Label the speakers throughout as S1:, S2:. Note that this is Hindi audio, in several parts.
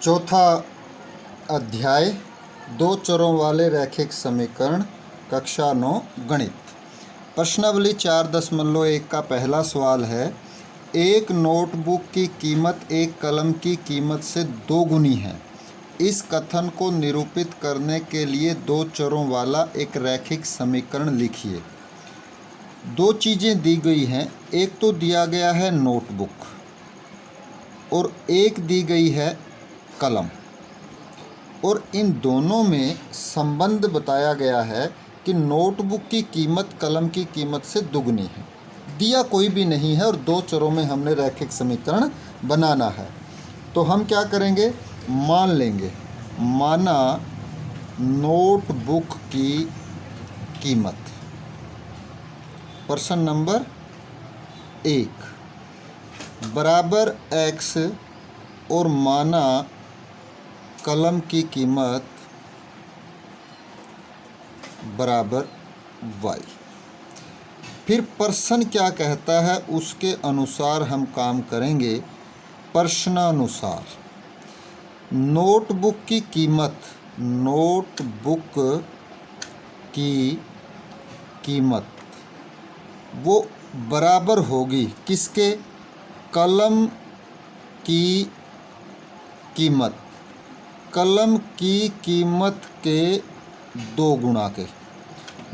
S1: चौथा अध्याय दो चरों वाले रैखिक समीकरण कक्षा 9 गणित। प्रश्नावली 4.1 का पहला सवाल है, एक नोटबुक की कीमत एक कलम की कीमत से दोगुनी है। इस कथन को निरूपित करने के लिए दो चरों वाला एक रैखिक समीकरण लिखिए। दो चीज़ें दी गई हैं, एक तो दिया गया है नोटबुक और एक दी गई है कलम, और इन दोनों में संबंध बताया गया है कि नोटबुक की कीमत कलम की कीमत से दुगनी है। दिया कोई भी नहीं है और दो चरों में हमने रैखिक समीकरण बनाना है। तो हम क्या करेंगे, मान लेंगे, माना नोटबुक की कीमत प्रश्न नंबर 1 बराबर x और माना कलम की कीमत बराबर y। फिर प्रश्न क्या कहता है उसके अनुसार हम काम करेंगे। प्रश्नानुसार नोटबुक की कीमत वो बराबर होगी किसके, कलम की कीमत के दो गुना के।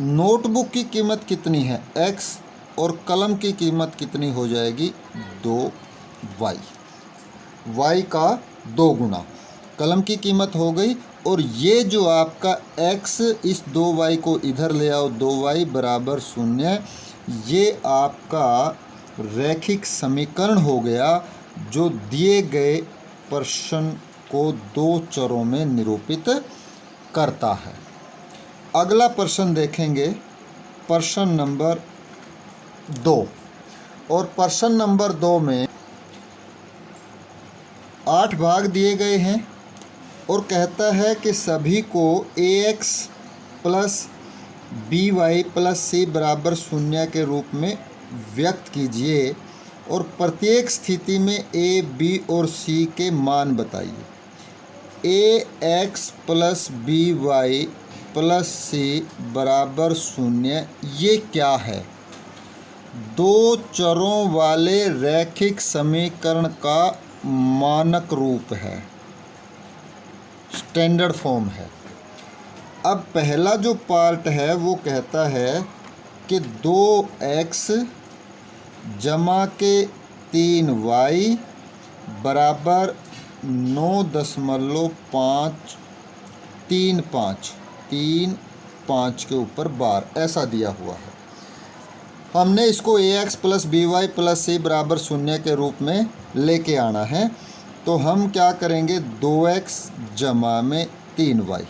S1: नोटबुक की कीमत कितनी है x और कलम की कीमत कितनी हो जाएगी 2y। y का दो गुना कलम की कीमत हो गई, और ये जो आपका x, इस 2y को इधर ले आओ, 2y बराबर 0। ये आपका रैखिक समीकरण हो गया जो दिए गए प्रश्न को दो चरों में निरूपित करता है। अगला प्रश्न देखेंगे, प्रश्न नंबर 2। और प्रश्न नंबर 2 में 8 भाग दिए गए हैं और कहता है कि सभी को ax plus by plus c बराबर 0 के रूप में व्यक्त कीजिए और प्रत्येक स्थिति में a, b और c के मान बताइए। ax plus by plus c बराबर 0 ये क्या है? दो चरों वाले रैखिक समीकरण का मानक रूप है, स्टैंडर्ड फॉर्म है। अब पहला जो पार्ट है वो कहता है कि 2x जमा के 3y बराबर 9.535 के ऊपर बार, ऐसा दिया हुआ है। हमने इसको ax plus by plus c बराबर 0 के रूप में लेके आना है। तो हम क्या करेंगे, 2x जमा में 3y,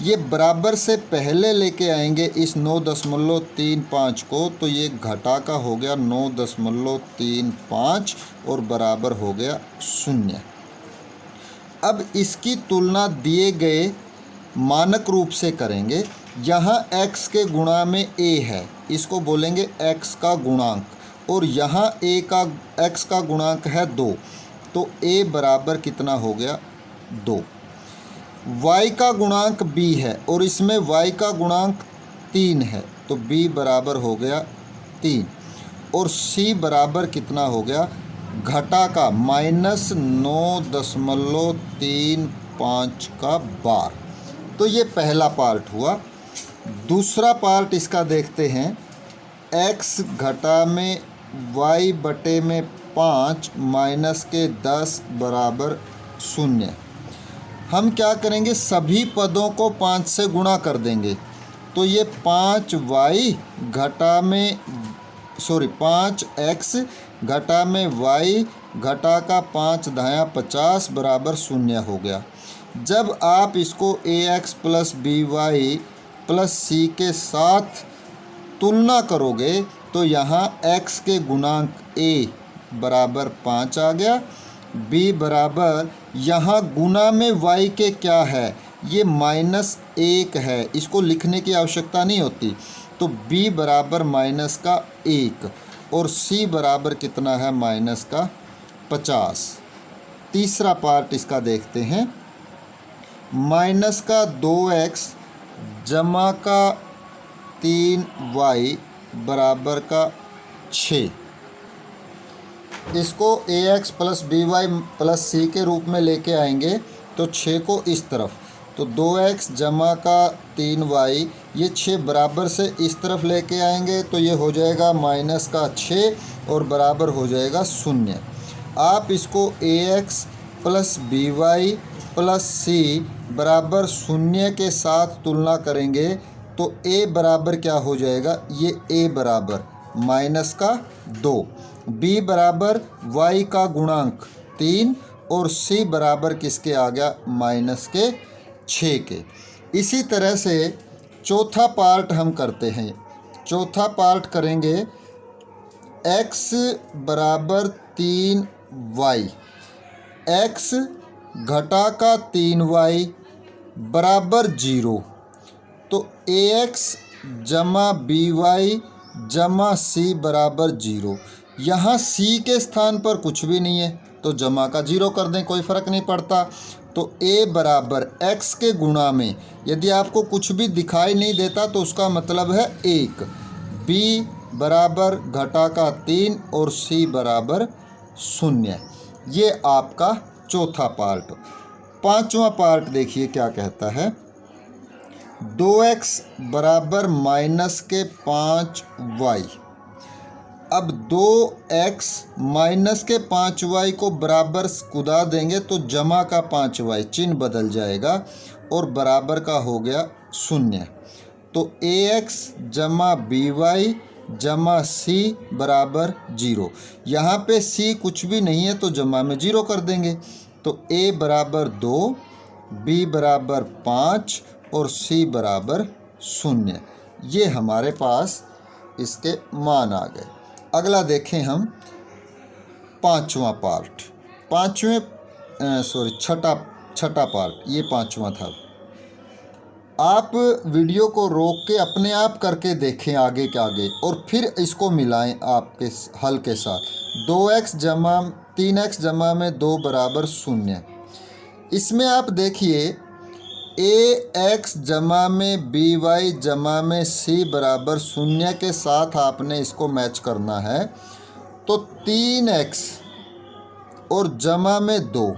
S1: ये बराबर से पहले लेके आएंगे इस 9.35 को, तो ये घटा का हो गया 9.35 और बराबर हो गया 0। अब इसकी तुलना दिए गए मानक रूप से करेंगे। यहाँ x के गुणा में a है, इसको बोलेंगे x का गुणांक, और यहाँ x का गुणांक है 2, तो a बराबर कितना हो गया 2। y का गुणांक b है और इसमें y का गुणांक 3 है, तो b बराबर हो गया 3, और c बराबर कितना हो गया, घटा का -9.35 का बार। तो ये पहला पार्ट हुआ। दूसरा पार्ट इसका देखते हैं, x घटा में y बटे में 5 माइनस के 10 बराबर 0। हम क्या करेंगे, सभी पदों को 5 से गुणा कर देंगे, तो ये 5x घटा में y घटा का 5 दायां 50 बराबर 0 हो गया। जब आप इसको ax plus by plus c के साथ तुलना करोगे तो यहाँ x के गुणांक a बराबर 5 आ गया, b बराबर यहाँ गुना में y के क्या है, ये -1 है, इसको लिखने की आवश्यकता नहीं होती, तो b बराबर -1 और c बराबर कितना है -50। तीसरा पार्ट इसका देखते हैं। माइनस का 2x जमा का 3y बराबर का 6। इसको ax plus by plus c के रूप में लेके आएंगे तो 6 को इस तरफ, तो 2x जमा का 3y, ये 6 बराबर से इस तरफ लेके आएंगे तो ये हो जाएगा माइनस का 6 और बराबर हो जाएगा 0। आप इसको ax plus by plus c बराबर 0 के साथ तुलना करेंगे तो a बराबर क्या हो जाएगा, ये a बराबर माइनस का 2, b बराबर y का गुणांक 3 और c बराबर किसके आ गया, माइनस के 6 के। इसी तरह से चौथा पार्ट हम करते हैं। चौथा पार्ट करेंगे x बराबर 3y, x घटा का 3y बराबर 0, तो ax जमा by जमा c बराबर 0। यहाँ c के स्थान पर कुछ भी नहीं है तो जमा का 0 कर दें, कोई फ़र्क नहीं पड़ता। तो a बराबर x के गुणा में, यदि आपको कुछ भी दिखाई नहीं देता तो उसका मतलब है 1, b बराबर घटा का 3 और c बराबर 0। ये आपका चौथा पार्ट। पांचवा पार्ट देखिए क्या कहता है। 2x बराबर माइनस के 5y। अब 2x माइनस के 5y को बराबर कुदा देंगे तो जमा का 5y, चिन्ह बदल जाएगा और बराबर का हो गया 0। तो ax जमा by जमा c बराबर 0। यहाँ पे c कुछ भी नहीं है तो जमा में 0 कर देंगे, तो a बराबर 2, b बराबर 5 और c बराबर 0। ये हमारे पास इसके मान आ गए। अगला देखें हम पांचवा पार्ट। छठा पार्ट, ये पांचवा था। आप वीडियो को रोक के अपने आप करके देखें आगे के आगे और फिर इसको मिलाएं आपके हल के साथ। 2x जमा 3x जमा में 2 बराबर 0। इसमें आप देखिए ax जमा में by जमा में c बराबर 0 के साथ आपने इसको मैच करना है। तो 3x और जमा में 2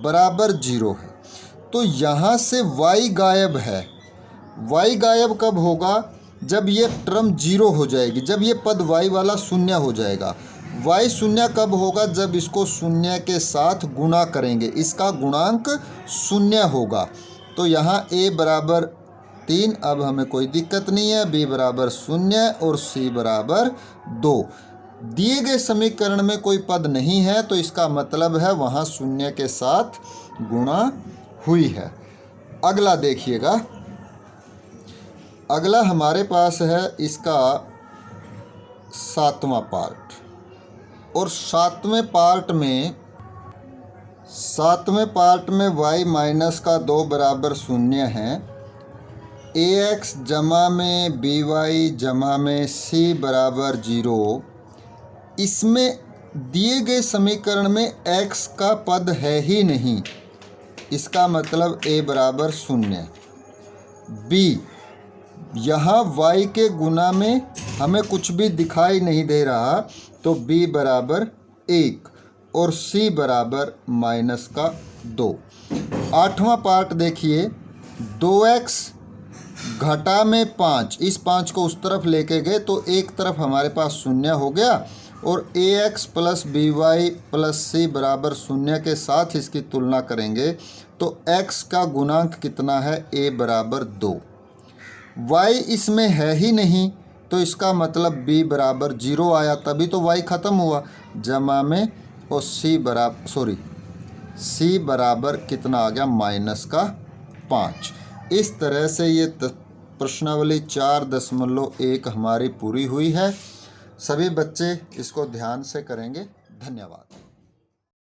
S1: बराबर 0 है, तो यहाँ से y गायब है। y गायब कब होगा, जब ये टर्म 0 हो जाएगी, जब ये पद y वाला 0 हो जाएगा। y 0 कब होगा, जब इसको 0 के साथ गुणा करेंगे, इसका गुणांक 0 होगा। तो यहाँ a बराबर 3, अब हमें कोई दिक्कत नहीं है, b बराबर 0 और c बराबर 2। दिए गए समीकरण में कोई पद नहीं है तो इसका मतलब है वहाँ 0 के साथ गुणा हुई है। अगला देखिएगा, अगला हमारे पास है इसका 7वां पार्ट। और 7वें पार्ट में y माइनस का 2 बराबर 0 है। ax जमा में by जमा में c बराबर 0। इसमें दिए गए समीकरण में x का पद है ही नहीं, इसका मतलब a बराबर 0। b, यहाँ y के गुना में हमें कुछ भी दिखाई नहीं दे रहा तो b बराबर 1 और c बराबर माइनस का 2। 8वां पार्ट देखिए, 2x घटा में 5, इस 5 को उस तरफ लेके गए तो एक तरफ हमारे पास 0 हो गया और ax plus by plus c बराबर 0 के साथ इसकी तुलना करेंगे तो x का गुणांक कितना है, a बराबर 2। y इसमें है ही नहीं तो इसका मतलब b बराबर 0 आया, तभी तो y ख़त्म हुआ जमा में, और c बराबर कितना आ गया, माइनस का 5। इस तरह से ये प्रश्नावली 4.1 हमारी पूरी हुई है। सभी बच्चे इसको ध्यान से करेंगे। धन्यवाद।